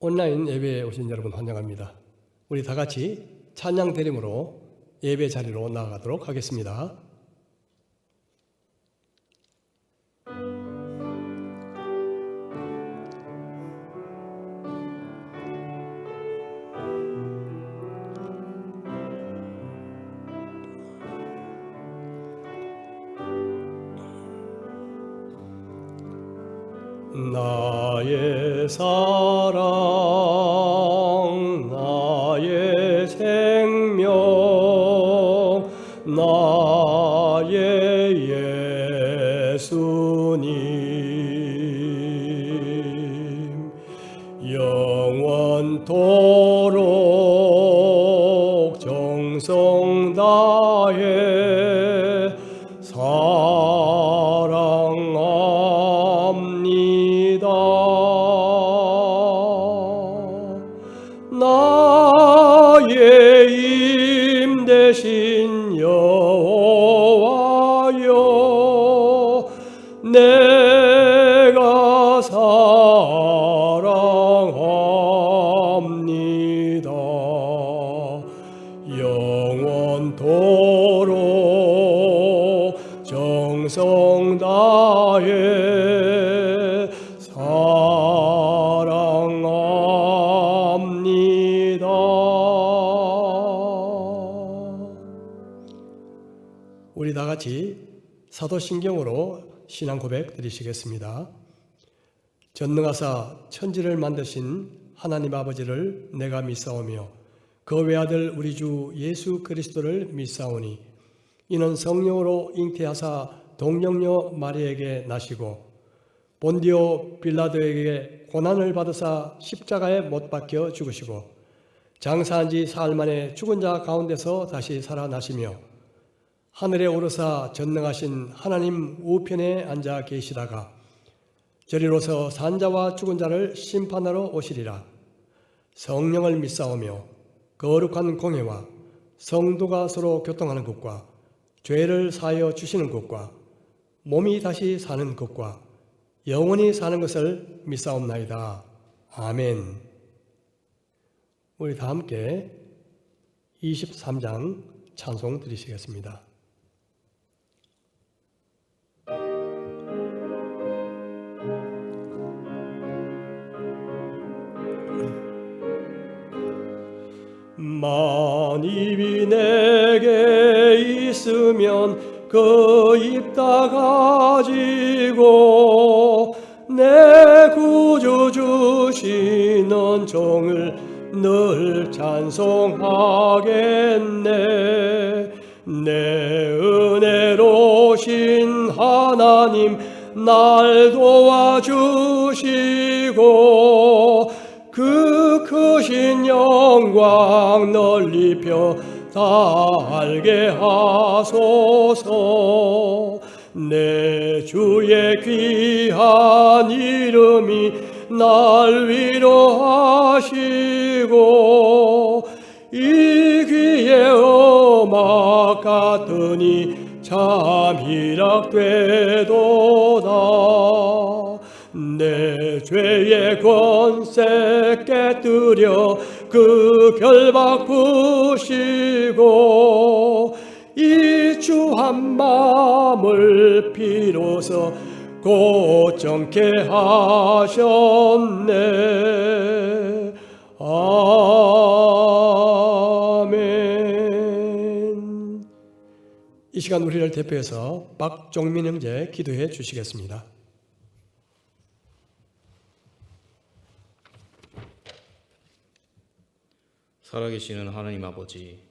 온라인 예배에 오신 여러분 환영합니다. 우리 다 같이 찬양 드림으로 예배 자리로 나아가도록 하겠습니다. 나의 사랑, 나의 생명, 나의 예수님, 영원토록 정성 다해 나의 힘 되신 여호와여, 내가 사랑합니다. 영원토록 정성 다해 사랑합니다. 우리 다 같이 사도신경으로 신앙 고백 드리시겠습니다. 전능하사 천지를 만드신 하나님 아버지를 내가 믿사오며 그 외아들 우리 주 예수 그리스도를 믿사오니 이는 성령으로 잉태하사 동정녀 마리에게 나시고 본디오 빌라도에게 고난을 받으사 십자가에 못 박혀 죽으시고 장사한 지 사흘 만에 죽은 자 가운데서 다시 살아나시며 하늘에 오르사 전능하신 하나님 우편에 앉아 계시다가 저리로서 산자와 죽은 자를 심판하러 오시리라. 성령을 믿사오며 거룩한 공회와 성도가 서로 교통하는 것과 죄를 사하여 주시는 것과 몸이 다시 사는 것과 영원히 사는 것을 믿사옵나이다. 아멘. 우리 다 함께 23장 찬송 드리시겠습니다. 만입이 내게 있으면 그 입 다 가지고 내 구주 주시는 종을 늘 찬송하겠네. 내 은혜로신 하나님 날 도와주시고 그 크신 영광 널리 펴 다 알게 하소서. 내 주의 귀한 이름이 날 위로하시고 이 귀에 음악 같으니 참 희락되도다. 내 죄의 권세 깨뜨려 그 결박 푸시고 이 주 한 마음을 비로소 고정케 하셨네. 아멘. 이 시간 우리를 대표해서 박종민 형제 기도해 주시겠습니다. 살아계시는 하나님 아버지,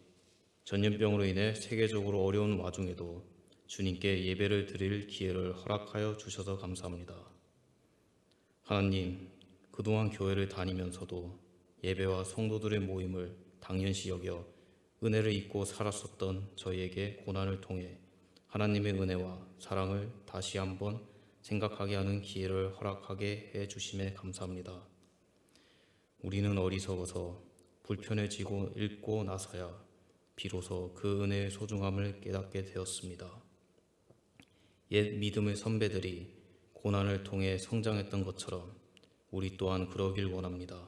전염병으로 인해 세계적으로 어려운 와중에도 주님께 예배를 드릴 기회를 허락하여 주셔서 감사합니다. 하나님, 그동안 교회를 다니면서도 예배와 성도들의 모임을 당연시 여겨 은혜를 잊고 살았었던 저희에게 고난을 통해 하나님의 은혜와 사랑을 다시 한번 생각하게 하는 기회를 허락하게 해주심에 감사합니다. 우리는 어리석어서 불편해지고 읽고 나서야 비로소 그 은혜의 소중함을 깨닫게 되었습니다. 옛 믿음의 선배들이 고난을 통해 성장했던 것처럼 우리 또한 그러길 원합니다.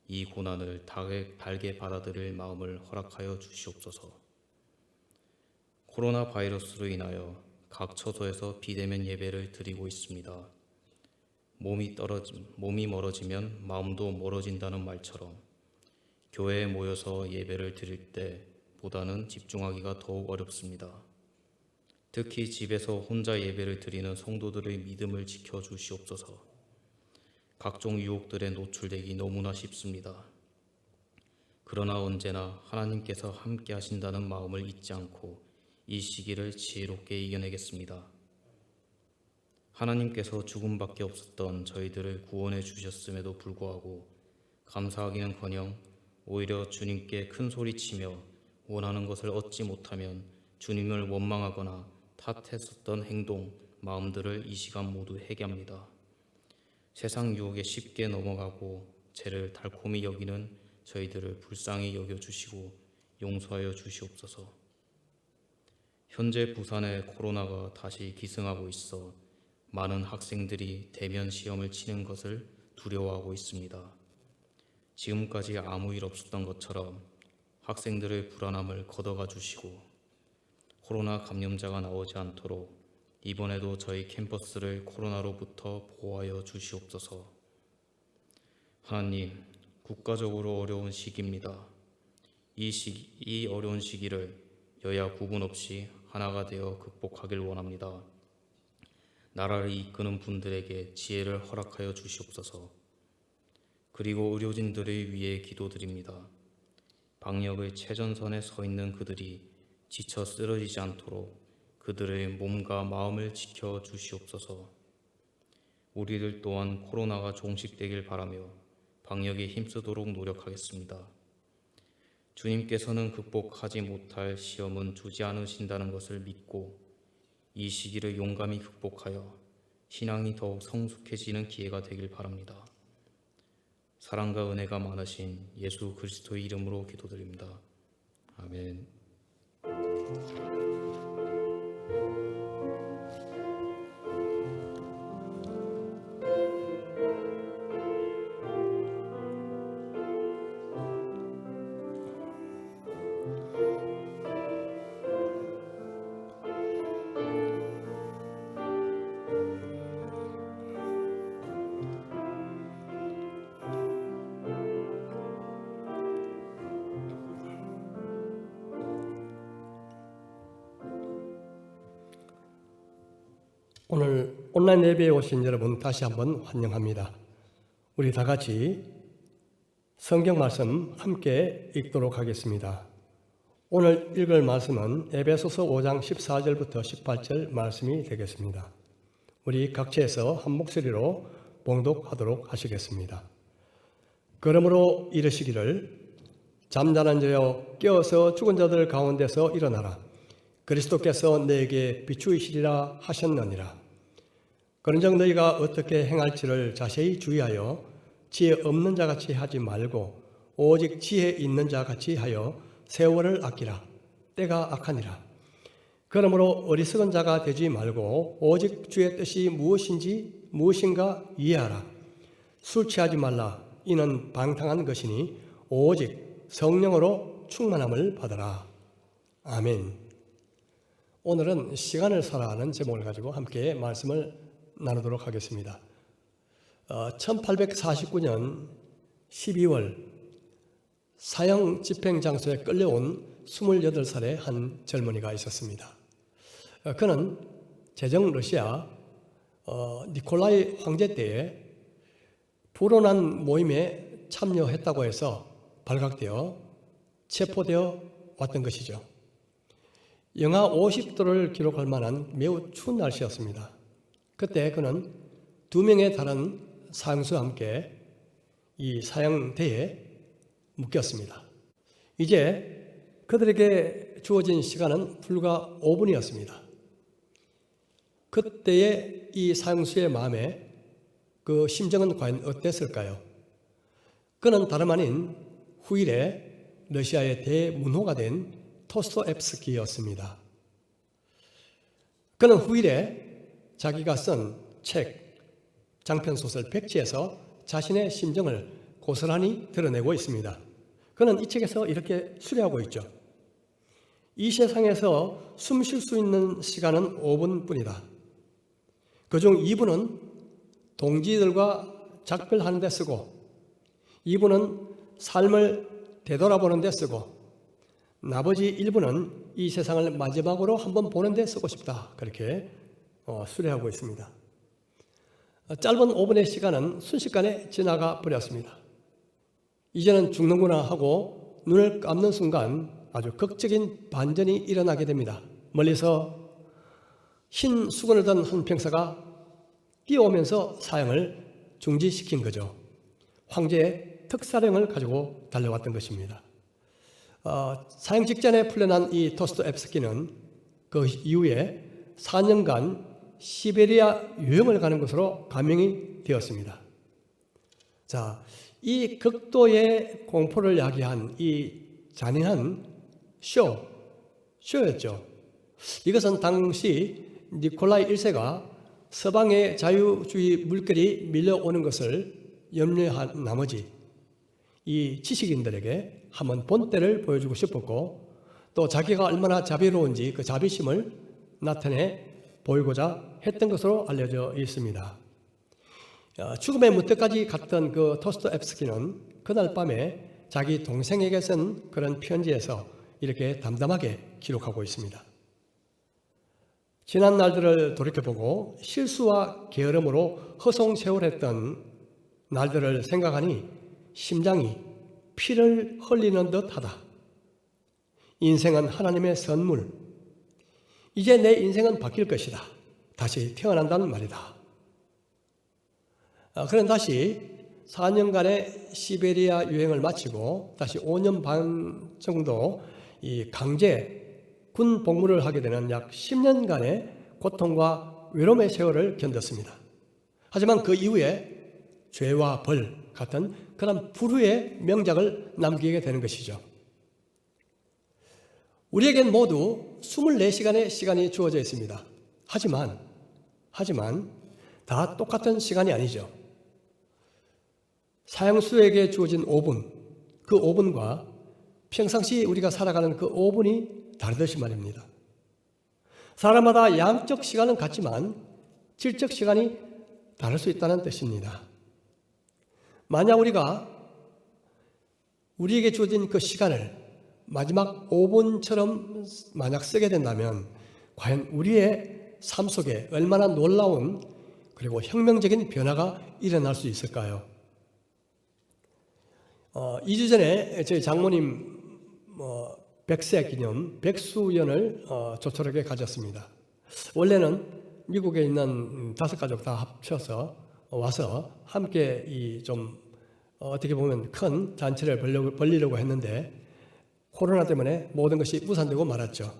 이 고난을 달게 받아들일 마음을 허락하여 주시옵소서. 코로나 바이러스로 인하여 각 처소에서 비대면 예배를 드리고 있습니다. 몸이 멀어지면 마음도 멀어진다는 말처럼 교회에 모여서 예배를 드릴 때보다는 집중하기가 더욱 어렵습니다. 특히 집에서 혼자 예배를 드리는 성도들의 믿음을 지켜 주시옵소서. 각종 유혹들에 노출되기 너무나 쉽습니다. 그러나 언제나 하나님께서 함께 하신다는 마음을 잊지 않고 이 시기를 지혜롭게 이겨내겠습니다. 하나님께서 죽음밖에 없었던 저희들을 구원해 주셨음에도 불구하고 감사하기는커녕 오히려 주님께 큰 소리치며 원하는 것을 얻지 못하면 주님을 원망하거나 탓했었던 행동, 마음들을 이 시간 모두 회개합니다. 세상 유혹에 쉽게 넘어가고 죄를 달콤히 여기는 저희들을 불쌍히 여겨주시고 용서하여 주시옵소서. 현재 부산에 코로나가 다시 기승하고 있어 많은 학생들이 대면 시험을 치는 것을 두려워하고 있습니다. 지금까지 아무 일 없었던 것처럼 학생들의 불안함을 걷어가 주시고 코로나 감염자가 나오지 않도록 이번에도 저희 캠퍼스를 코로나로부터 보호하여 주시옵소서. 하나님, 국가적으로 어려운 시기입니다. 이 어려운 시기를 여야 구분 없이 하나가 되어 극복하길 원합니다. 나라를 이끄는 분들에게 지혜를 허락하여 주시옵소서. 그리고 의료진들을 위해 기도드립니다. 방역의 최전선에 서 있는 그들이 지쳐 쓰러지지 않도록 그들의 몸과 마음을 지켜 주시옵소서. 우리들 또한 코로나가 종식되길 바라며 방역에 힘쓰도록 노력하겠습니다. 주님께서는 극복하지 못할 시험은 주지 않으신다는 것을 믿고 이 시기를 용감히 극복하여 신앙이 더욱 성숙해지는 기회가 되길 바랍니다. 사랑과 은혜가 많으신 예수 그리스도의 이름으로 기도드립니다. 아멘. 오늘 온라인 예배에 오신 여러분 다시 한번 환영합니다. 우리 다 같이 성경 말씀 함께 읽도록 하겠습니다. 오늘 읽을 말씀은 에베소서 5장 14절부터 18절 말씀이 되겠습니다. 우리 각처에서 한 목소리로 봉독하도록 하시겠습니다. 그러므로 이르시기를 잠자는 자여 깨어서 죽은 자들 가운데서 일어나라. 그리스도께서 너에게 비추이시리라 하셨느니라. 그런즉 너희가 어떻게 행할지를 자세히 주의하여 지혜 없는 자같이 하지 말고 오직 지혜 있는 자같이 하여 세월을 아끼라. 때가 악하니라. 그러므로 어리석은 자가 되지 말고 오직 주의 뜻이 무엇인가 이해하라. 술 취하지 말라. 이는 방탕한 것이니 오직 성령으로 충만함을 받아라. 아멘. 오늘은 시간을 살아하는 제목을 가지고 함께 말씀을 나누도록 하겠습니다. 1849년 12월 사형 집행장소에 끌려온 28살의 한 젊은이가 있었습니다. 그는 제정 러시아 니콜라이 황제 때에 불온한 모임에 참여했다고 해서 발각되어 체포되어 왔던 것이죠. 영하 50도를 기록할 만한 매우 추운 날씨였습니다. 그때 그는 2명의 다른 사형수와 함께 이 사형대에 묶였습니다. 이제 그들에게 주어진 시간은 불과 5분이었습니다. 그때의 이 사형수의 마음에 그 심정은 과연 어땠을까요? 그는 다름 아닌 후일에 러시아의 대문호가 된 토스토옙스키였습니다. 그는 후일에 자기가 쓴 책, 장편소설 백지에서 자신의 심정을 고스란히 드러내고 있습니다. 그는 이 책에서 이렇게 수료하고 있죠. 이 세상에서 숨 쉴 수 있는 시간은 5분뿐이다. 그중 2분은 동지들과 작별하는 데 쓰고 2분은 삶을 되돌아보는 데 쓰고 나머지 1분은 이 세상을 마지막으로 한번 보는 데 쓰고 싶다. 그렇게 수료하고 있습니다. 짧은 5분의 시간은 순식간에 지나가 버렸습니다. 이제는 죽는구나 하고 눈을 감는 순간 아주 극적인 반전이 일어나게 됩니다. 멀리서 흰 수건을 든 한 병사가 뛰어오면서 사형을 중지시킨 거죠. 황제의 특사령을 가지고 달려왔던 것입니다. 사형 직전에 풀려난 이 도스토옙스키는 그 이후에 4년간 시베리아 유형을 가는 것으로 감명이 되었습니다. 자, 이 극도의 공포를 야기한 이 잔인한 쇼였죠. 이것은 당시 니콜라이 1세가 서방의 자유주의 물결이 밀려오는 것을 염려한 나머지 이 지식인들에게 한번 본때를 보여주고 싶었고 또 자기가 얼마나 자비로운지 그 자비심을 나타내 보이고자 했던 것으로 알려져 있습니다. 죽음의 문턱까지 갔던 그 도스토옙스키는 그날 밤에 자기 동생에게 쓴 그런 편지에서 이렇게 담담하게 기록하고 있습니다. 지난 날들을 돌이켜보고 실수와 게으름으로 허송세월했던 날들을 생각하니 심장이 피를 흘리는 듯하다. 인생은 하나님의 선물. 이제 내 인생은 바뀔 것이다. 다시 태어난다는 말이다. 그는 다시 4년간의 시베리아 유행을 마치고 다시 5년 반 정도 이 강제 군 복무를 하게 되는 약 10년간의 고통과 외로움의 세월을 견뎠습니다. 하지만 그 이후에 죄와 벌 같은 그런 불후의 명작을 남기게 되는 것이죠. 우리에겐 모두 24시간의 시간이 주어져 있습니다. 하지만 다 똑같은 시간이 아니죠. 사형수에게 주어진 5분, 그 5분과 평상시 우리가 살아가는 그 5분이 다르듯이 말입니다. 사람마다 양적 시간은 같지만 질적 시간이 다를 수 있다는 뜻입니다. 만약 우리에게 주어진 그 시간을 마지막 5분처럼 만약 쓰게 된다면 과연 우리의 삶 속에 얼마나 놀라운 그리고 혁명적인 변화가 일어날 수 있을까요? 2주 전에 저희 장모님 100세 기념 백수연을 조촐하게 가졌습니다. 원래는 미국에 있는 5가족 다 합쳐서 와서 함께 좀 어떻게 보면 큰 잔치를 벌리려고 했는데 코로나 때문에 모든 것이 무산되고 말았죠.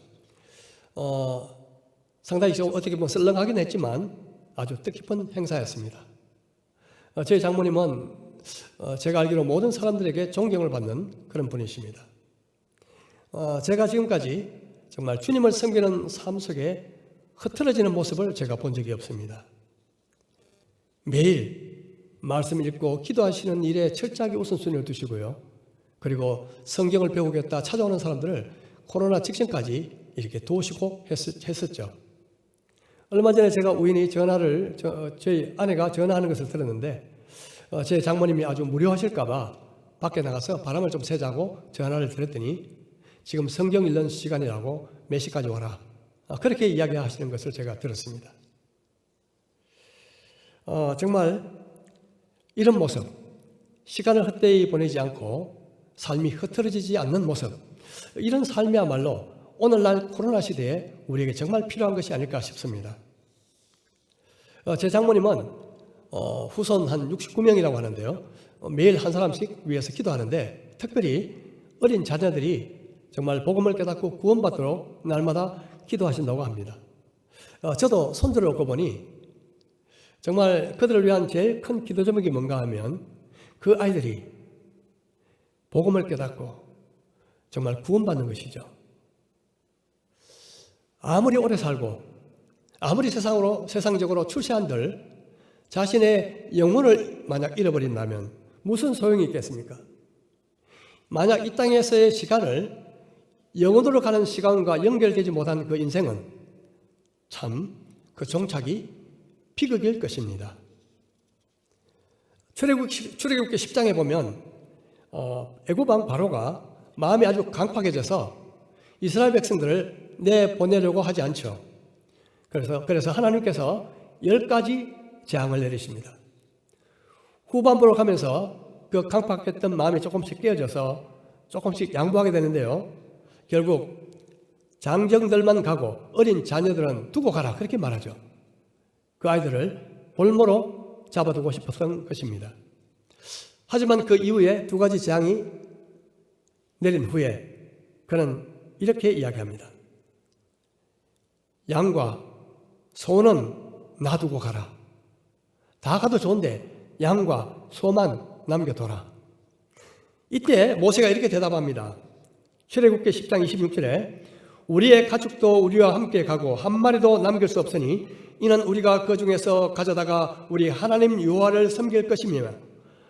상당히 좀 어떻게 보면 썰렁하긴 했지만 아주 뜻깊은 행사였습니다. 저희 장모님은 제가 알기로 모든 사람들에게 존경을 받는 그런 분이십니다. 제가 지금까지 정말 주님을 섬기는 삶 속에 흐트러지는 모습을 제가 본 적이 없습니다. 매일 말씀 읽고 기도하시는 일에 철저하게 우선순위를 두시고요. 그리고 성경을 배우겠다 찾아오는 사람들을 코로나 직전까지 이렇게 도우시고 했었죠. 얼마 전에 제가 우연히 저희 아내가 전화하는 것을 들었는데 제 장모님이 아주 무료하실까봐 밖에 나가서 바람을 좀 쐬자고 전화를 드렸더니 지금 성경 읽는 시간이라고 몇 시까지 와라. 그렇게 이야기하시는 것을 제가 들었습니다. 정말 이런 모습, 시간을 헛되이 보내지 않고 삶이 흐트러지지 않는 모습, 이런 삶이야말로 오늘날 코로나 시대에 우리에게 정말 필요한 것이 아닐까 싶습니다. 제 장모님은 후손 한 69명이라고 하는데요. 매일 한 사람씩 위해서 기도하는데 특별히 어린 자녀들이 정말 복음을 깨닫고 구원받도록 날마다 기도하신다고 합니다. 저도 손들을 놓고 보니 정말 그들을 위한 제일 큰 기도 제목이 뭔가 하면 그 아이들이 복음을 깨닫고 정말 구원받는 것이죠. 아무리 오래 살고 아무리 세상적으로 출세한들 자신의 영혼을 만약 잃어버린다면 무슨 소용이 있겠습니까? 만약 이 땅에서의 시간을 영원으로 가는 시간과 연결되지 못한 그 인생은 참 그 종착이 비극일 것입니다. 출애굽기 10장에 보면 애굽왕 바로가 마음이 아주 강팍해져서 이스라엘 백성들을 내보내려고 하지 않죠. 그래서 하나님께서 10가지 재앙을 내리십니다. 후반부로 가면서 그 강팍했던 마음이 조금씩 깨어져서 조금씩 양보하게 되는데요. 결국 장정들만 가고 어린 자녀들은 두고 가라 그렇게 말하죠. 그 아이들을 볼모로 잡아두고 싶었던 것입니다. 하지만 그 이후에 2가지 재앙이 내린 후에 그는 이렇게 이야기합니다. 양과 소는 놔두고 가라. 다 가도 좋은데 양과 소만 남겨둬라. 이때 모세가 이렇게 대답합니다. 출애굽기 10장 26절에 우리의 가축도 우리와 함께 가고 한 마리도 남길 수 없으니 이는 우리가 그 중에서 가져다가 우리 하나님 여호와를 섬길 것이며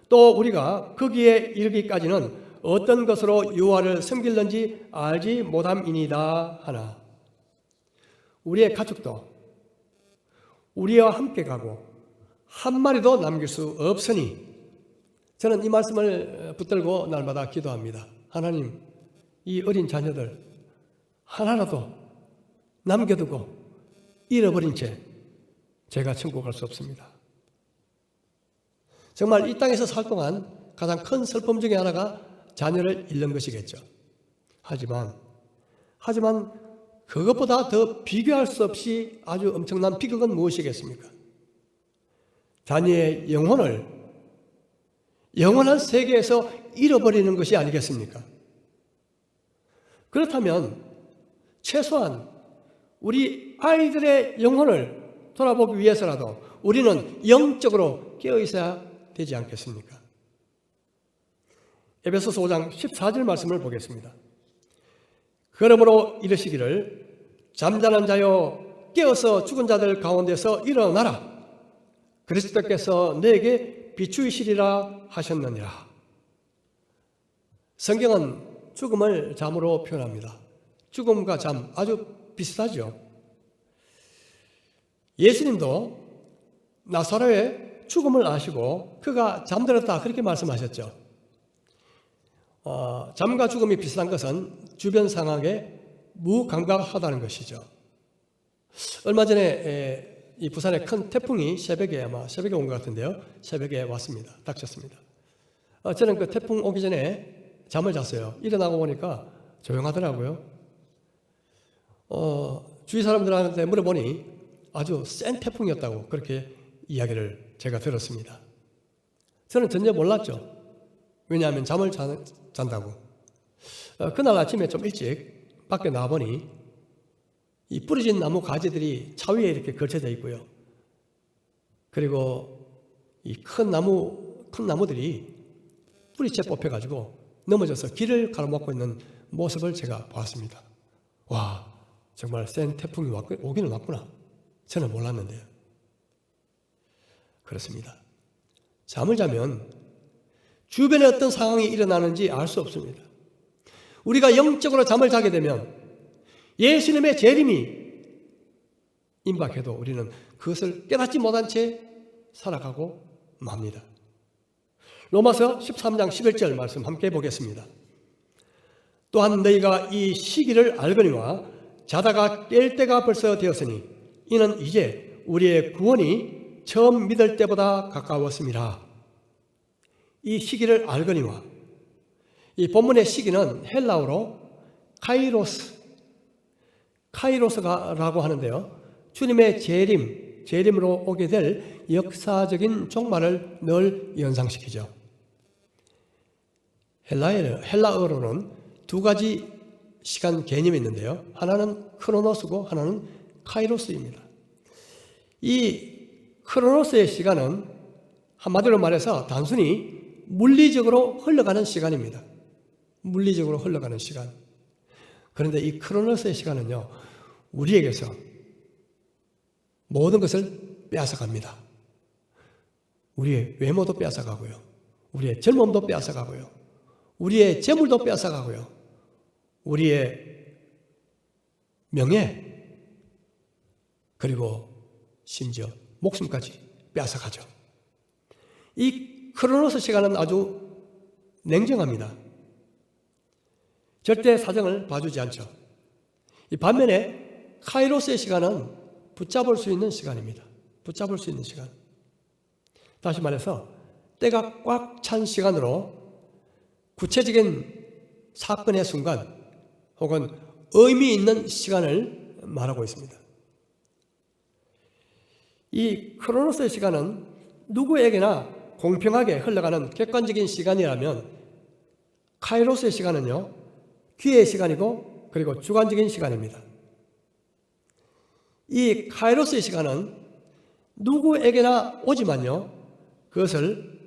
또 우리가 거기에 이르기까지는 어떤 것으로 여호와를 섬길는지 알지 못함이니이다 하나. 우리의 가축도 우리와 함께 가고 한 마리도 남길 수 없으니 저는 이 말씀을 붙들고 날마다 기도합니다. 하나님, 이 어린 자녀들 하나라도 남겨두고 잃어버린 채 제가 천국 갈 수 없습니다. 정말 이 땅에서 살 동안 가장 큰 슬픔 중에 하나가 자녀를 잃는 것이겠죠. 하지만 그것보다 더 비교할 수 없이 아주 엄청난 비극은 무엇이겠습니까? 자녀의 영혼을 영원한 세계에서 잃어버리는 것이 아니겠습니까? 그렇다면 최소한 우리 아이들의 영혼을 돌아보기 위해서라도 우리는 영적으로 깨어 있어야 되지 않겠습니까? 에베소서 5장 14절 말씀을 보겠습니다. 그러므로 이르시기를 잠자는 자여 깨어서 죽은 자들 가운데서 일어나라. 그리스도께서 너에게 비추이시리라 하셨느니라. 성경은 죽음을 잠으로 표현합니다. 죽음과 잠 아주 비슷하죠. 예수님도 나사로의 죽음을 아시고 그가 잠들었다 그렇게 말씀하셨죠. 잠과 죽음이 비슷한 것은 주변 상황에 무감각하다는 것이죠. 얼마 전에 이 부산에 큰 태풍이 새벽에 온 것 같은데요. 새벽에 왔습니다. 닥쳤습니다. 저는 그 태풍 오기 전에 잠을 잤어요. 일어나고 보니까 조용하더라고요. 주위 사람들한테 물어보니 아주 센 태풍이었다고 그렇게 이야기를 제가 들었습니다. 저는 전혀 몰랐죠. 왜냐하면 잠을 잔다고. 그날 아침에 좀 일찍 밖에 나와보니 이 부러진 나무 가지들이 차 위에 이렇게 걸쳐져 있고요. 그리고 이 큰 나무들이 뿌리채 뽑혀가지고 넘어져서 길을 가로막고 있는 모습을 제가 보았습니다. 와, 정말 센 태풍이 오기는 왔구나. 저는 몰랐는데요. 그렇습니다. 잠을 자면 주변에 어떤 상황이 일어나는지 알 수 없습니다. 우리가 영적으로 잠을 자게 되면 예수님의 재림이 임박해도 우리는 그것을 깨닫지 못한 채 살아가고 맙니다. 로마서 13장 11절 말씀 함께 보겠습니다. 또한 너희가 이 시기를 알거니와 자다가 깰 때가 벌써 되었으니 이는 이제 우리의 구원이 처음 믿을 때보다 가까웠습니다. 이 시기를 알거니와, 이 본문의 시기는 헬라어로 카이로스라고 하는데요. 주님의 재림으로 오게 될 역사적인 종말을 늘 연상시키죠. 헬라어로는 2가지 시간 개념이 있는데요. 하나는 크로노스고 하나는 카이로스입니다. 이 크로노스의 시간은 한마디로 말해서 단순히 물리적으로 흘러가는 시간입니다. 물리적으로 흘러가는 시간. 그런데 이 크로노스의 시간은요, 우리에게서 모든 것을 빼앗아갑니다. 우리의 외모도 빼앗아가고요. 우리의 젊음도 빼앗아가고요. 우리의 재물도 빼앗아가고요. 우리의 명예, 그리고 심지어 목숨까지 빼앗아가죠. 이 크로노스 시간은 아주 냉정합니다. 절대 사정을 봐주지 않죠. 이 반면에 카이로스의 시간은 붙잡을 수 있는 시간입니다. 붙잡을 수 있는 시간. 다시 말해서 때가 꽉 찬 시간으로 구체적인 사건의 순간 혹은 의미 있는 시간을 말하고 있습니다. 이 크로노스의 시간은 누구에게나 공평하게 흘러가는 객관적인 시간이라면 카이로스의 시간은요, 기회의 시간이고 그리고 주관적인 시간입니다. 이 카이로스의 시간은 누구에게나 오지만요, 그것을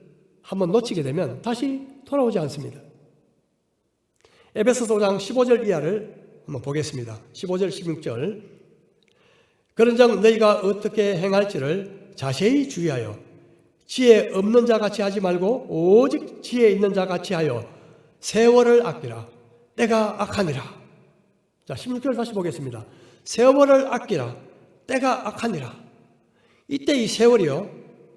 한번 놓치게 되면 다시 돌아오지 않습니다. 에베소서 5장 15절 이하를 한번 보겠습니다. 15절 16절. 그런즉 너희가 어떻게 행할지를 자세히 주의하여 지혜 없는 자 같이 하지 말고 오직 지혜 있는 자 같이 하여 세월을 아끼라. 때가 악하니라. 자, 16절 다시 보겠습니다. 세월을 아끼라. 때가 악하니라. 이때 이 세월이요,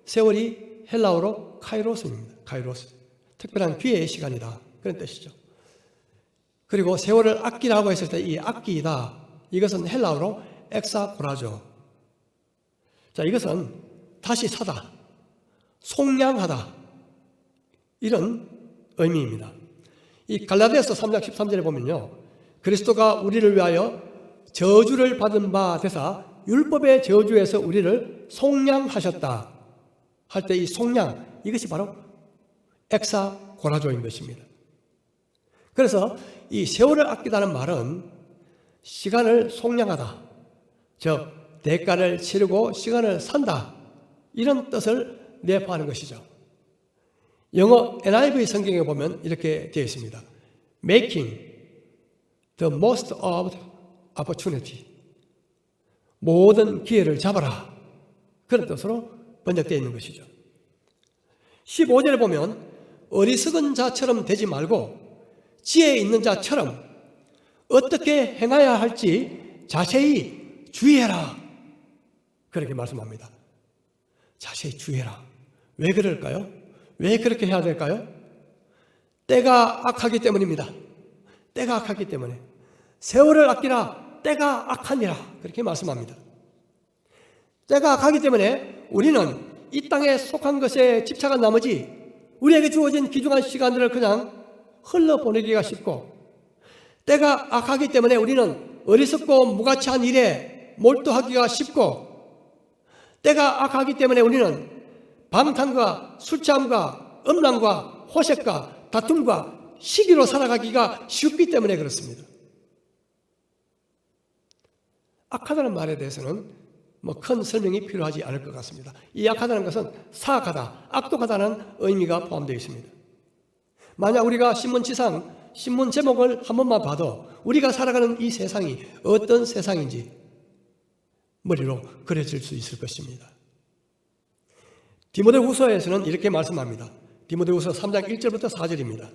세월이 헬라어로 카이로스입니다. 카이로스. 특별한 기회의 시간이다. 그런 뜻이죠. 그리고 세월을 아끼라고 했을 때 이 아끼다, 이것은 헬라어로 엑사고라죠. 자, 이것은 다시 사다, 속량하다, 이런 의미입니다. 이 갈라디아서 3장 13절에 보면요, 그리스도가 우리를 위하여 저주를 받은 바 되사 율법의 저주에서 우리를 속량하셨다 할 때 이 속량, 이것이 바로 엑사고라조인 것입니다. 그래서 이 세월을 아끼다는 말은 시간을 속량하다, 즉 대가를 치르고 시간을 산다, 이런 뜻을 내포하는 것이죠. 영어 NIV 성경에 보면 이렇게 되어 있습니다. Making the most of opportunity. 모든 기회를 잡아라. 그런 뜻으로 번역되어 있는 것이죠. 15절에 보면 어리석은 자처럼 되지 말고 지혜 있는 자처럼 어떻게 행해야 할지 자세히 주의해라. 그렇게 말씀합니다. 자세히 주의해라. 왜 그럴까요? 왜 그렇게 해야 될까요? 때가 악하기 때문입니다. 때가 악하기 때문에. 세월을 아끼라. 때가 악하니라. 그렇게 말씀합니다. 때가 악하기 때문에 우리는 이 땅에 속한 것에 집착한 나머지 우리에게 주어진 귀중한 시간들을 그냥 흘러보내기가 쉽고, 때가 악하기 때문에 우리는 어리석고 무가치한 일에 몰두하기가 쉽고, 때가 악하기 때문에 우리는 방탕과 술취함과 음란과 호색과 다툼과 시기로 살아가기가 쉽기 때문에 그렇습니다. 악하다는 말에 대해서는 큰 설명이 필요하지 않을 것 같습니다. 이 악하다는 것은 사악하다, 악독하다는 의미가 포함되어 있습니다. 만약 우리가 신문지상, 신문 제목을 한 번만 봐도 우리가 살아가는 이 세상이 어떤 세상인지 머리로 그려질 수 있을 것입니다. 디모데후서에서는 이렇게 말씀합니다. 디모데후서 3장 1절부터 4절입니다.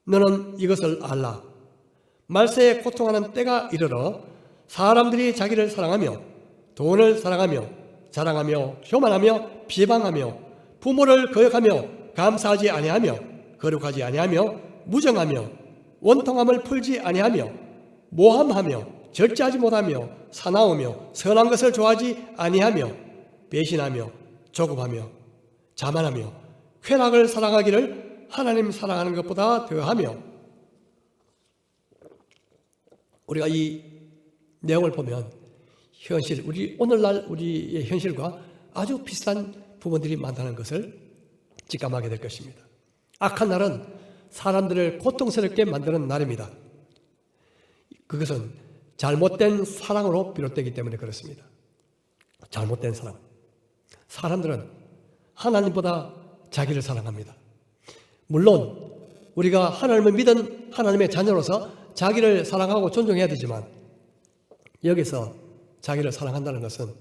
너는 이것을 알라. 말세에 고통하는 때가 이르러 사람들이 자기를 사랑하며 돈을 사랑하며 자랑하며 교만하며 비방하며 부모를 거역하며 감사하지 아니하며 거룩하지 아니하며 무정하며 원통함을 풀지 아니하며 모함하며 절제하지 못하며 사나우며 선한 것을 좋아하지 아니하며 배신하며 조급하며 자만하며 쾌락을 사랑하기를 하나님 사랑하는 것보다 더하며. 우리가 이 내용을 보면 현실, 우리 오늘날 우리의 현실과 아주 비슷한 부분들이 많다는 것을 직감하게 될 것입니다. 악한 날은 사람들을 고통스럽게 만드는 날입니다. 그것은 잘못된 사랑으로 비롯되기 때문에 그렇습니다. 잘못된 사랑. 사람들은 하나님보다 자기를 사랑합니다. 물론 우리가 하나님을 믿은 하나님의 자녀로서 자기를 사랑하고 존중해야 되지만, 여기서 자기를 사랑한다는 것은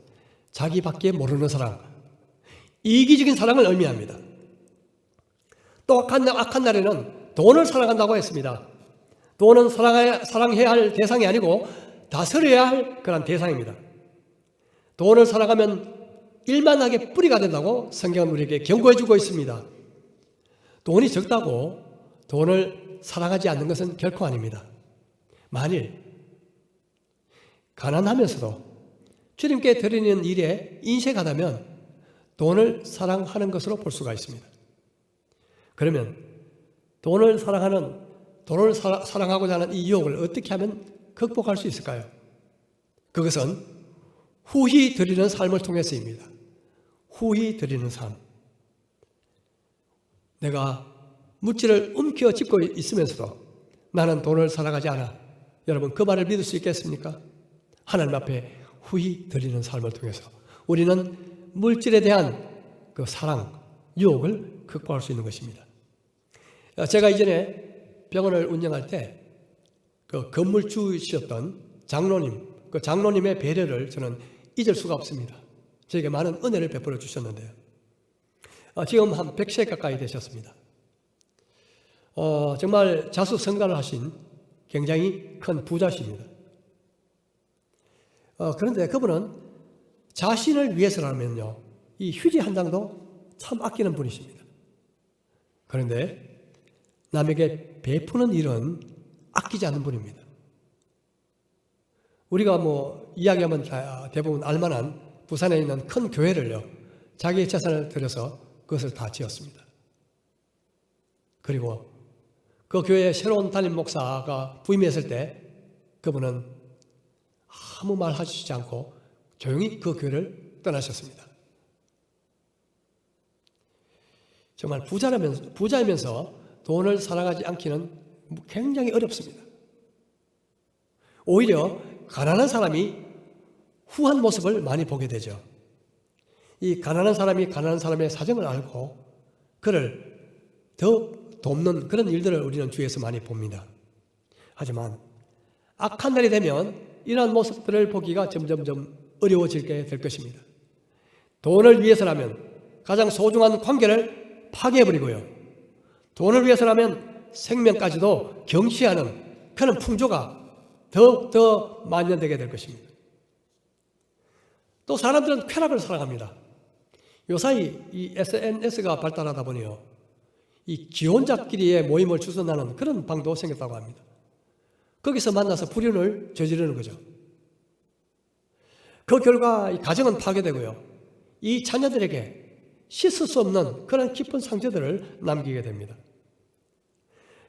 자기밖에 모르는 사랑, 이기적인 사랑을 의미합니다. 또 악한 날에는 돈을 사랑한다고 했습니다. 돈은 사랑해야 할 대상이 아니고 다스려야 할 그런 대상입니다. 돈을 사랑하면 일만하게 뿌리가 된다고 성경은 우리에게 경고해 주고 있습니다. 돈이 적다고 돈을 사랑하지 않는 것은 결코 아닙니다. 만일 가난하면서도 주님께 드리는 일에 인색하다면 돈을 사랑하는 것으로 볼 수가 있습니다. 그러면 돈을 사랑하고자 하는 이 유혹을 어떻게 하면 극복할 수 있을까요? 그것은 후히 드리는 삶을 통해서입니다. 후히 드리는 삶. 내가 물질을 움켜쥐고 있으면서도 나는 돈을 사랑하지 않아. 여러분 그 말을 믿을 수 있겠습니까? 하나님 앞에 후히 드리는 삶을 통해서 우리는 물질에 대한 그 사랑, 유혹을 극복할 수 있는 것입니다. 제가 이전에 병원을 운영할 때 그 건물주이셨던 장로님, 그 장로님의 배려를 저는 잊을 수가 없습니다. 저에게 많은 은혜를 베풀어 주셨는데요. 지금 한 100세 가까이 되셨습니다. 정말 자수성가를 하신 굉장히 큰 부자십니다. 그런데 그분은 자신을 위해서라면요, 이 휴지 한 장도 참 아끼는 분이십니다. 그런데 남에게 베푸는 일은 아끼지 않는 분입니다. 우리가 이야기하면 대부분 알만한 부산에 있는 큰 교회를요, 자기의 재산을 들여서 그것을 다 지었습니다. 그리고 그 교회에 새로운 담임 목사가 부임했을 때 그분은 아무 말 하시지 않고 조용히 그 교회를 떠나셨습니다. 정말 부자이면서 돈을 사랑하지 않기는 굉장히 어렵습니다. 오히려 가난한 사람이 후한 모습을 많이 보게 되죠. 이 가난한 사람이 가난한 사람의 사정을 알고 그를 더 돕는 그런 일들을 우리는 주위에서 많이 봅니다. 하지만 악한 날이 되면 이러한 모습들을 보기가 점점점 어려워지게 될 것입니다. 돈을 위해서라면 가장 소중한 관계를 파괴해버리고요. 돈을 위해서라면 생명까지도 경시하는 그런 풍조가 더욱더 만연되게 될 것입니다. 또 사람들은 쾌락을 사랑합니다. 요사이 이 SNS가 발달하다 보니요, 이 기혼자끼리의 모임을 주선하는 그런 방도 생겼다고 합니다. 거기서 만나서 불륜을 저지르는 거죠. 그 결과 이 가정은 파괴되고요, 이 자녀들에게 씻을 수 없는 그런 깊은 상처들을 남기게 됩니다.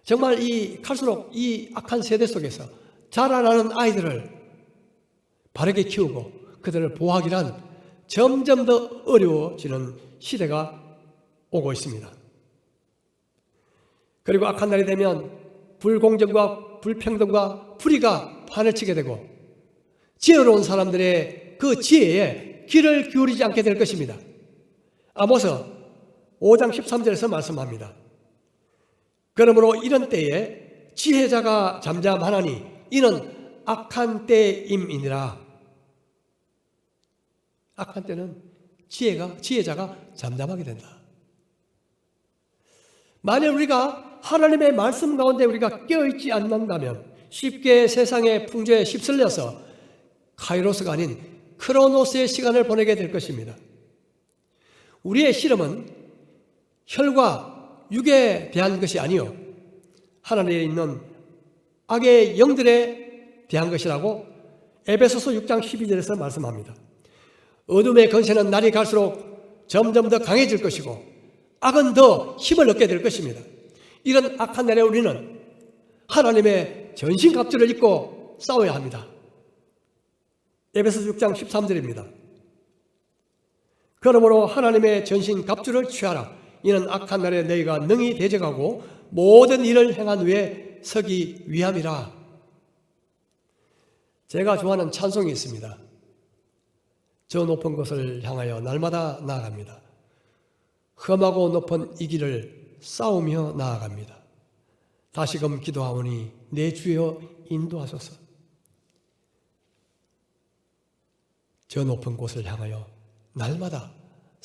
정말 갈수록 이 악한 세대 속에서 자라나는 아이들을 바르게 키우고 그들을 보호하기란 점점 더 어려워지는 시대가 오고 있습니다. 그리고 악한 날이 되면 불공정과 불평등과 불의가 판을 치게 되고 지혜로운 사람들의 그 지혜에 귀를 기울이지 않게 될 것입니다. 아모스 5장 13절에서 말씀합니다. 그러므로 이런 때에 지혜자가 잠잠하나니 이는 악한 때임이니라. 악한 때는 지혜자가 잠잠하게 된다. 만약 우리가 하나님의 말씀 가운데 우리가 깨어있지 않는다면 쉽게 세상의 풍조에 휩쓸려서 카이로스가 아닌 크로노스의 시간을 보내게 될 것입니다. 우리의 실험은 혈과 육에 대한 것이 아니요 하나님에 있는 악의 영들에 대한 것이라고 에베소서 6장 12절에서 말씀합니다. 어둠의 권세는 날이 갈수록 점점 더 강해질 것이고 악은 더 힘을 얻게 될 것입니다. 이런 악한 날에 우리는 하나님의 전신갑주를 입고 싸워야 합니다. 에베소서 6장 13절입니다. 그러므로 하나님의 전신갑주를 취하라. 이는 악한 날에 너희가 능히 대적하고 모든 일을 행한 후에 서기 위함이라. 제가 좋아하는 찬송이 있습니다. 저 높은 곳을 향하여 날마다 나아갑니다. 험하고 높은 이 길을 싸우며 나아갑니다. 다시금 기도하오니 내 주여 인도하소서. 저 높은 곳을 향하여 날마다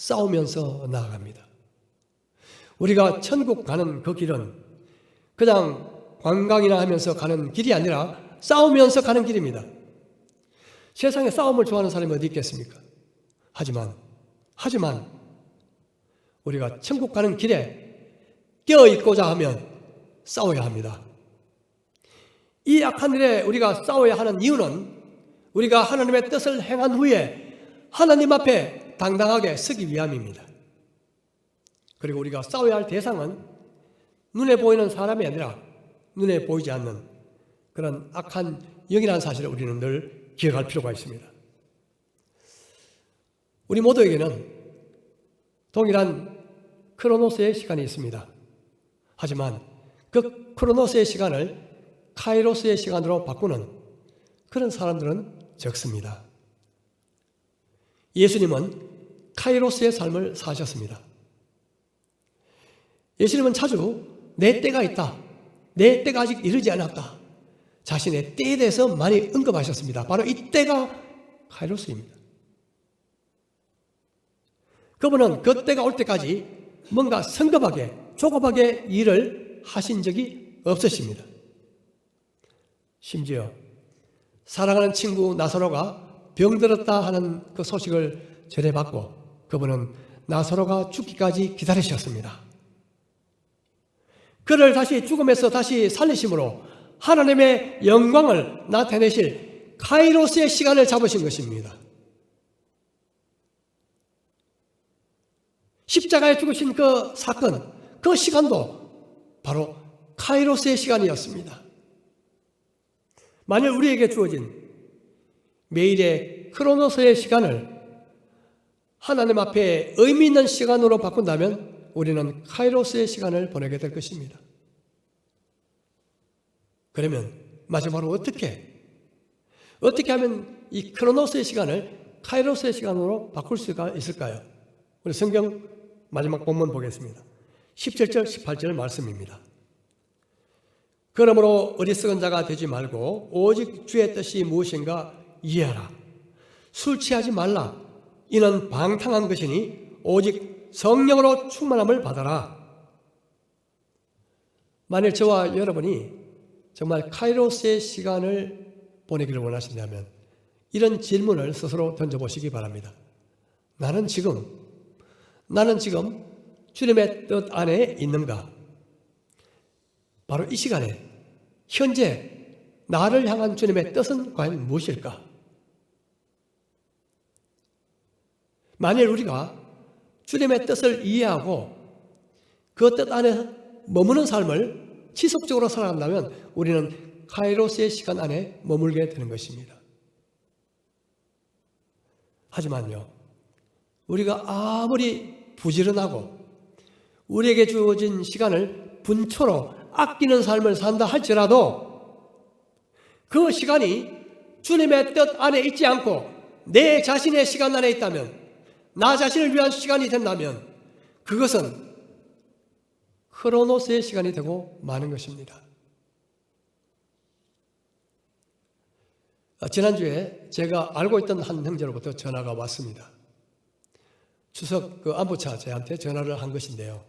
싸우면서 나아갑니다. 우리가 천국 가는 그 길은 그냥 관광이나 하면서 가는 길이 아니라 싸우면서 가는 길입니다. 세상에 싸움을 좋아하는 사람이 어디 있겠습니까? 하지만 우리가 천국 가는 길에 껴있고자 하면 싸워야 합니다. 이 악한 일에 우리가 싸워야 하는 이유는 우리가 하나님의 뜻을 행한 후에 하나님 앞에 당당하게 서기 위함입니다. 그리고 우리가 싸워야 할 대상은 눈에 보이는 사람이 아니라 눈에 보이지 않는 그런 악한 영이라는 사실을 우리는 늘 기억할 필요가 있습니다. 우리 모두에게는 동일한 크로노스의 시간이 있습니다. 하지만 그 크로노스의 시간을 카이로스의 시간으로 바꾸는 그런 사람들은 적습니다. 예수님은 카이로스의 삶을 사셨습니다. 예수님은 자주 내 때가 있다, 내 때가 아직 이르지 않았다, 자신의 때에 대해서 많이 언급하셨습니다. 바로 이 때가 카이로스입니다. 그분은 그 때가 올 때까지 뭔가 성급하게 조급하게 일을 하신 적이 없으십니다. 심지어 사랑하는 친구 나사로가 병들었다 하는 그 소식을 전해받고 그분은 나사로가 죽기까지 기다리셨습니다. 그를 다시 죽음에서 다시 살리심으로 하나님의 영광을 나타내실 카이로스의 시간을 잡으신 것입니다. 십자가에 죽으신 그 사건, 그 시간도 바로 카이로스의 시간이었습니다. 만일 우리에게 주어진 매일의 크로노스의 시간을 하나님 앞에 의미 있는 시간으로 바꾼다면 우리는 카이로스의 시간을 보내게 될 것입니다. 그러면 마지막으로 어떻게 하면 이 크로노스의 시간을 카이로스의 시간으로 바꿀 수가 있을까요? 우리 성경 마지막 본문 보겠습니다. 17절, 18절 말씀입니다. 그러므로 어리석은 자가 되지 말고 오직 주의 뜻이 무엇인가 이해하라. 술 취하지 말라. 이는 방탕한 것이니 오직 성령으로 충만함을 받아라. 만일 저와 여러분이 정말 카이로스의 시간을 보내기를 원하신다면 이런 질문을 스스로 던져보시기 바랍니다. 나는 지금 주님의 뜻 안에 있는가? 바로 이 시간에 현재 나를 향한 주님의 뜻은 과연 무엇일까? 만일 우리가 주님의 뜻을 이해하고 그 뜻 안에 머무는 삶을 지속적으로 살아간다면 우리는 카이로스의 시간 안에 머물게 되는 것입니다. 하지만요, 우리가 아무리 부지런하고 우리에게 주어진 시간을 분초로 아끼는 삶을 산다 할지라도 그 시간이 주님의 뜻 안에 있지 않고 내 자신의 시간 안에 있다면, 나 자신을 위한 시간이 된다면 그것은 크로노스의 시간이 되고 마는 것입니다. 지난주에 제가 알고 있던 한 형제로부터 전화가 왔습니다. 추석 안부차 저한테 전화를 한 것인데요.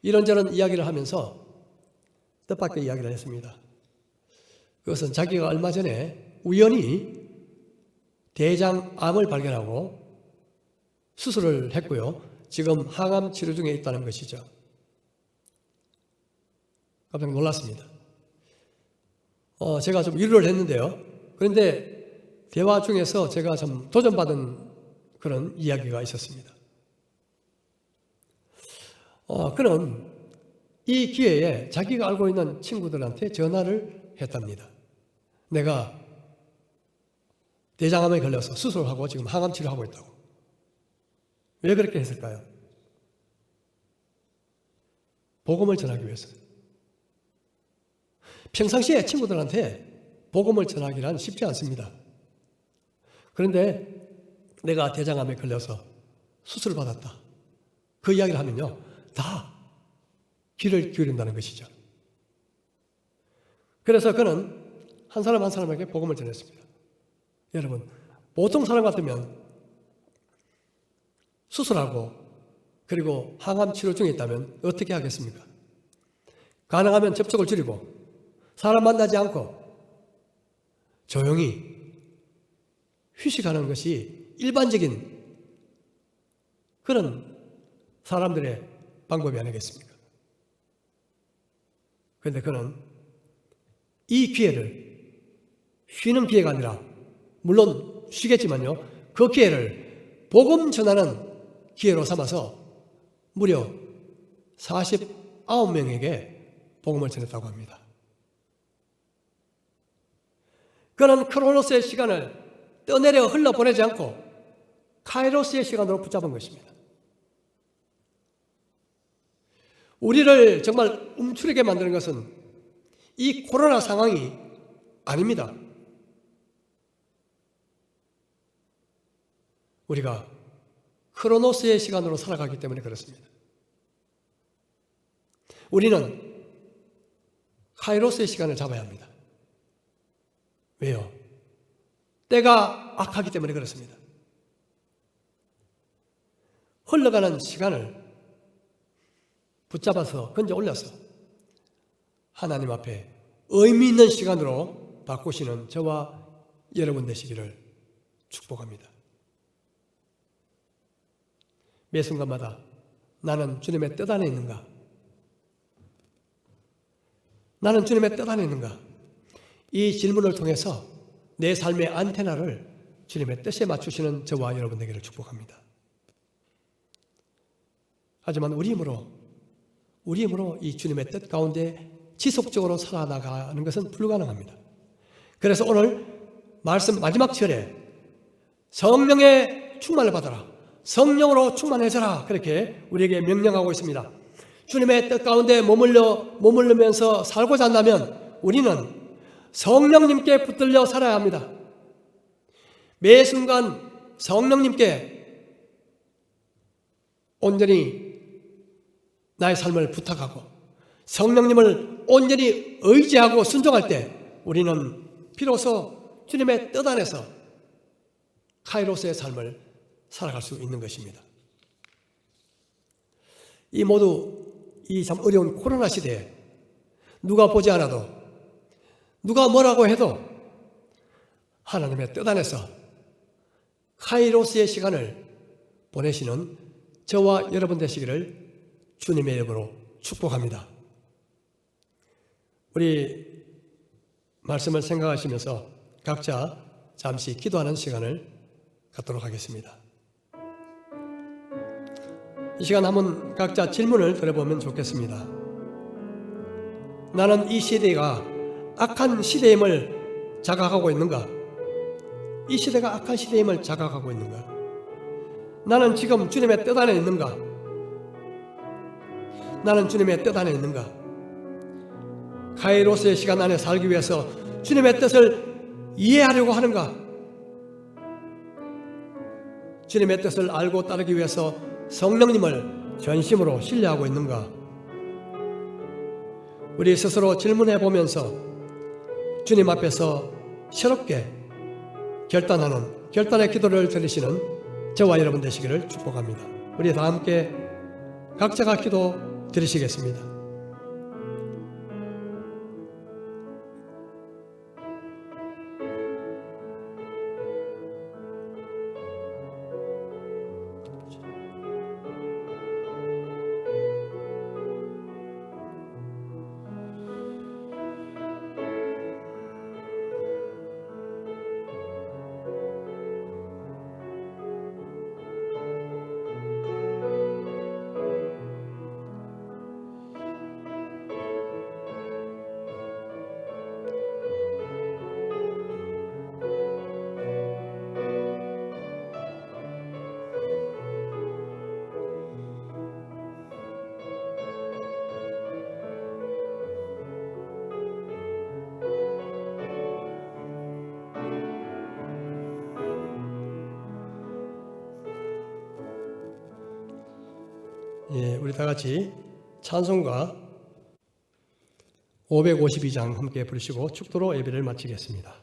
이런저런 이야기를 하면서 뜻밖의 이야기를 했습니다. 그것은 자기가 얼마 전에 우연히 대장암을 발견하고 수술을 했고요. 지금 항암 치료 중에 있다는 것이죠. 깜짝 놀랐습니다. 제가 좀 위로를 했는데요. 그런데 대화 중에서 제가 좀 도전받은 그런 이야기가 있었습니다. 그는 이 기회에 자기가 알고 있는 친구들한테 전화를 했답니다. 내가 대장암에 걸려서 수술하고 지금 항암 치료하고 있다고. 왜 그렇게 했을까요? 복음을 전하기 위해서. 평상시에 친구들한테 복음을 전하기란 쉽지 않습니다. 그런데 내가 대장암에 걸려서 수술을 받았다. 그 이야기를 하면요, 다 귀를 기울인다는 것이죠. 그래서 그는 한 사람 한 사람에게 복음을 전했습니다. 여러분, 보통 사람 같으면 수술하고 그리고 항암 치료 중에 있다면 어떻게 하겠습니까? 가능하면 접촉을 줄이고 사람 만나지 않고 조용히 휴식하는 것이 일반적인 그런 사람들의 방법이 아니겠습니까? 그런데 그는 이 기회를 쉬는 기회가 아니라 물론 쉬겠지만요. 그 기회를 복음 전하는 기회로 삼아서 무려 49명에게 복음을 전했다고 합니다. 그는 크로노스의 시간을 떠내려 흘러보내지 않고 카이로스의 시간으로 붙잡은 것입니다. 우리를 정말 움츠리게 만드는 것은 이 코로나 상황이 아닙니다. 우리가 크로노스의 시간으로 살아가기 때문에 그렇습니다. 우리는 카이로스의 시간을 잡아야 합니다. 왜요? 때가 악하기 때문에 그렇습니다. 흘러가는 시간을 붙잡아서 건져 올려서 하나님 앞에 의미 있는 시간으로 바꾸시는 저와 여러분 되시기를 축복합니다. 매 순간마다 나는 주님의 뜻 안에 있는가? 나는 주님의 뜻 안에 있는가? 이 질문을 통해서 내 삶의 안테나를 주님의 뜻에 맞추시는 저와 여러분 되기를 축복합니다. 하지만 우리 힘으로 이 주님의 뜻 가운데 지속적으로 살아나가는 것은 불가능합니다. 그래서 오늘 말씀 마지막 절에 성령의 충만을 받아라. 성령으로 충만해져라. 그렇게 우리에게 명령하고 있습니다. 주님의 뜻 가운데 머물르면서 살고자 한다면 우리는 성령님께 붙들려 살아야 합니다. 매 순간 성령님께 온전히 나의 삶을 부탁하고 성령님을 온전히 의지하고 순종할 때 우리는 비로소 주님의 뜻 안에서 카이로스의 삶을 살아갈 수 있는 것입니다. 이 참 어려운 코로나 시대에 누가 보지 않아도 누가 뭐라고 해도 하나님의 뜻 안에서 카이로스의 시간을 보내시는 저와 여러분 되시기를 주님의 이름으로 축복합니다. 우리 말씀을 생각하시면서 각자 잠시 기도하는 시간을 갖도록 하겠습니다. 이 시간 한번 각자 질문을 드려보면 좋겠습니다. 나는 이 시대가 악한 시대임을 자각하고 있는가? 이 시대가 악한 시대임을 자각하고 있는가? 나는 지금 주님의 뜻 안에 있는가? 나는 주님의 뜻 안에 있는가? 카이로스의 시간 안에 살기 위해서 주님의 뜻을 이해하려고 하는가? 주님의 뜻을 알고 따르기 위해서 성령님을 전심으로 신뢰하고 있는가? 우리 스스로 질문해 보면서 주님 앞에서 새롭게 결단의 기도를 드리시는 저와 여러분 되시기를 축복합니다. 우리 다 함께 각자가 기도 드리시겠습니다. 우리 다 같이 찬송가 552장 함께 부르시고 축도로 예배를 마치겠습니다.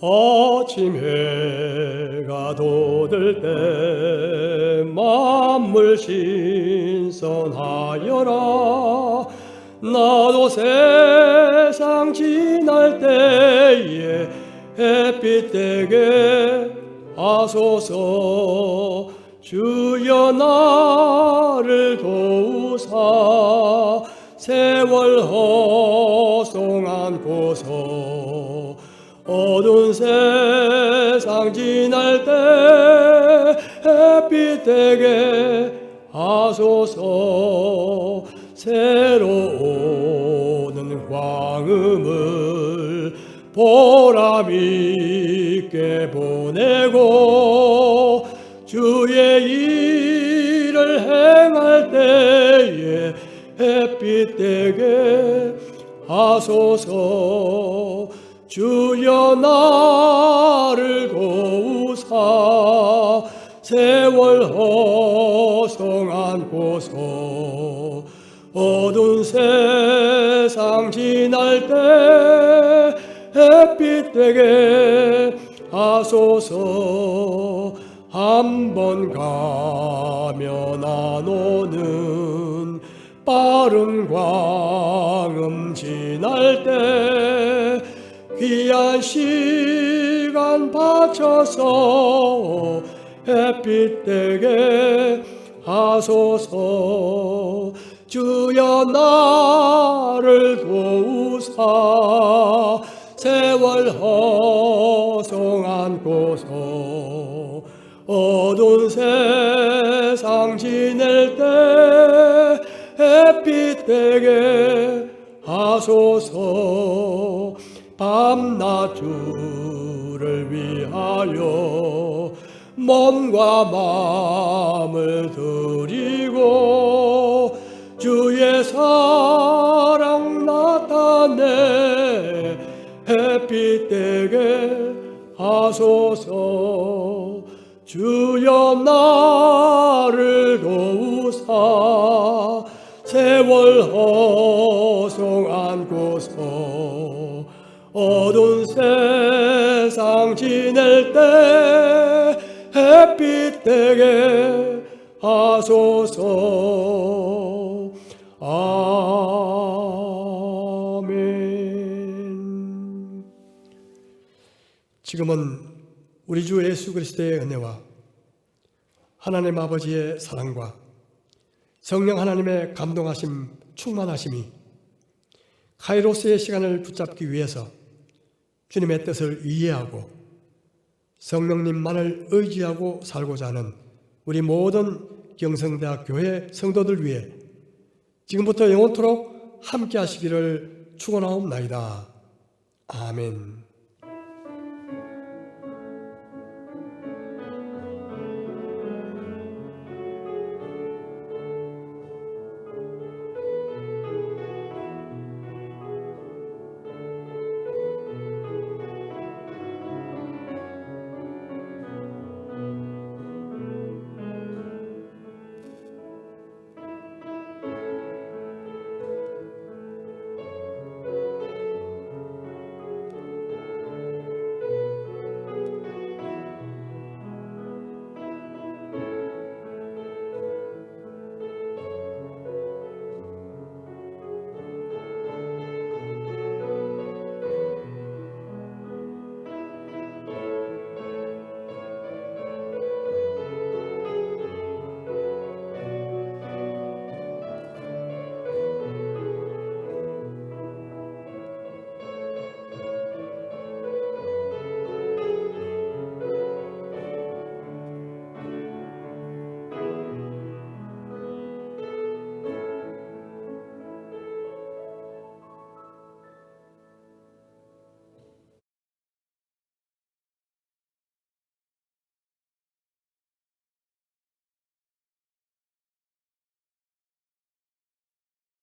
아침 해가 돋을 때 만물 신선하여라. 나도 세상 지날 때에 햇빛 되게 하소서. 주여 나를 도우사 세월 허송 안고서 어두운 세상 지날 때 햇빛 되게 하소서. 새로 오는 광음을 보람 있게 보내고 주의 일을 행할 때에 햇빛 되게 하소서. 주여 나를 도우사 세월 허송 안고서 어두운 세상 지날 때 햇빛 되게 하소서. 한번 가면 안 오는 빠른 광음 지날 때 귀한 시간 바쳐서 햇빛 되게 하소서. 주여 나를 도우사 세월 허송 안고서 어두운 세상 지낼 때 햇빛 되게 하소서. 밤낮 주를 위하여 몸과 마음을 드리고 주의 사랑 나타내 햇빛 되게 하소서. 주여 나를 도우사 세월 허송 안고서 어두운 세상 지낼 때 햇빛 되게 하소서. 아멘. 지금은 우리 주 예수 그리스도의 은혜와 하나님 아버지의 사랑과 성령 하나님의 감동하심, 충만하심이 카이로스의 시간을 붙잡기 위해서 주님의 뜻을 이해하고 성령님만을 의지하고 살고자 하는 우리 모든 경성대학 교회 성도들 위해 지금부터 영원토록 함께 하시기를 축원하옵나이다. 아멘.